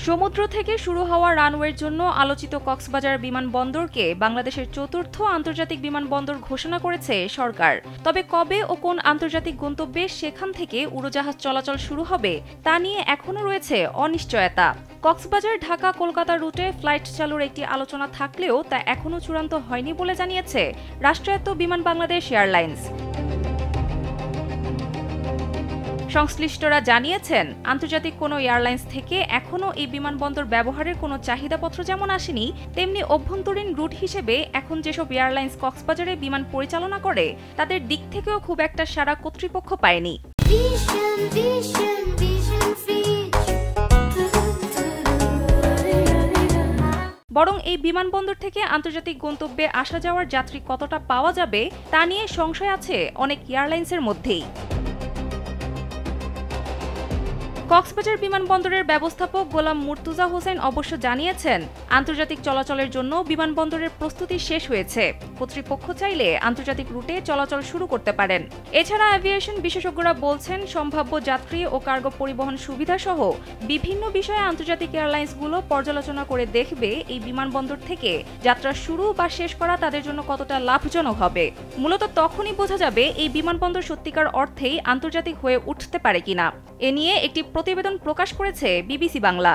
সমুদ্র থেকে শুরু হওয়া রানওয়ের জন্য আলোচিত কক্সবাজার বিমানবন্দরকে বাংলাদেশের চতুর্থ আন্তর্জাতিক বিমানবন্দর ঘোষণা করেছে সরকার। তবে কবে ও কোন আন্তর্জাতিক গন্তব্যে সেখান থেকে উড়োজাহাজ চলাচল শুরু হবে তা নিয়ে এখনও রয়েছে অনিশ্চয়তা। কক্সবাজার ঢাকা কলকাতা রুটে ফ্লাইট চালুর একটি আলোচনা থাকলেও তা এখনও চূড়ান্ত হয়নি বলে জানিয়েছে রাষ্ট্রায়ত্ত বিমান বাংলাদেশ এয়ারলাইন্স। সংশ্লিষ্টরা জানিয়েছেন, আন্তর্জাতিক কোনো এয়ারলাইন্স থেকে এখনও এই বিমানবন্দর ব্যবহারের কোনো চাহিদাপত্র যেমন আসেনি, তেমনি অভ্যন্তরীণ রুট হিসেবে এখন যেসব এয়ারলাইন্স কক্সবাজারে বিমান পরিচালনা করে তাদের দিক থেকেও খুব একটা সাড়া কর্তৃপক্ষ পায়নি। বরং এই বিমানবন্দর থেকে আন্তর্জাতিক গন্তব্যে আসা যাওয়ার যাত্রী কতটা পাওয়া যাবে তা নিয়ে সংশয় আছে অনেক এয়ারলাইন্সের মধ্যেই। কক্সবাজার বিমানবন্দরের ব্যবস্থাপক গোলাম মুর্তুজা হোসেন অবশ্য জানিয়েছেন, আন্তর্জাতিক চলাচলের জন্য বিমানবন্দরের প্রস্তুতি শেষ হয়েছে। কর্তৃপক্ষ চাইলে আন্তর্জাতিক রুটে চলাচল শুরু করতে পারেন। এছাড়া অ্যাভিয়েশন বিশেষজ্ঞরা বলছেন, সম্ভাব্য যাত্রী ও কার্গো পরিবহন সুবিধা সহ বিভিন্ন বিষয়ে আন্তর্জাতিক এয়ারলাইন্সগুলো পর্যালোচনা করে দেখবে এই বিমানবন্দর থেকে যাত্রা শুরু বা শেষ করা তাদের জন্য কতটা লাভজনক হবে। মূলত তখনই বোঝা যাবে এই বিমানবন্দর সত্যিকার অর্থেই আন্তর্জাতিক হয়ে উঠতে পারে কিনা। এ নিয়ে একটি প্রতিবেদন প্রকাশ করেছে বিবিসি বাংলা।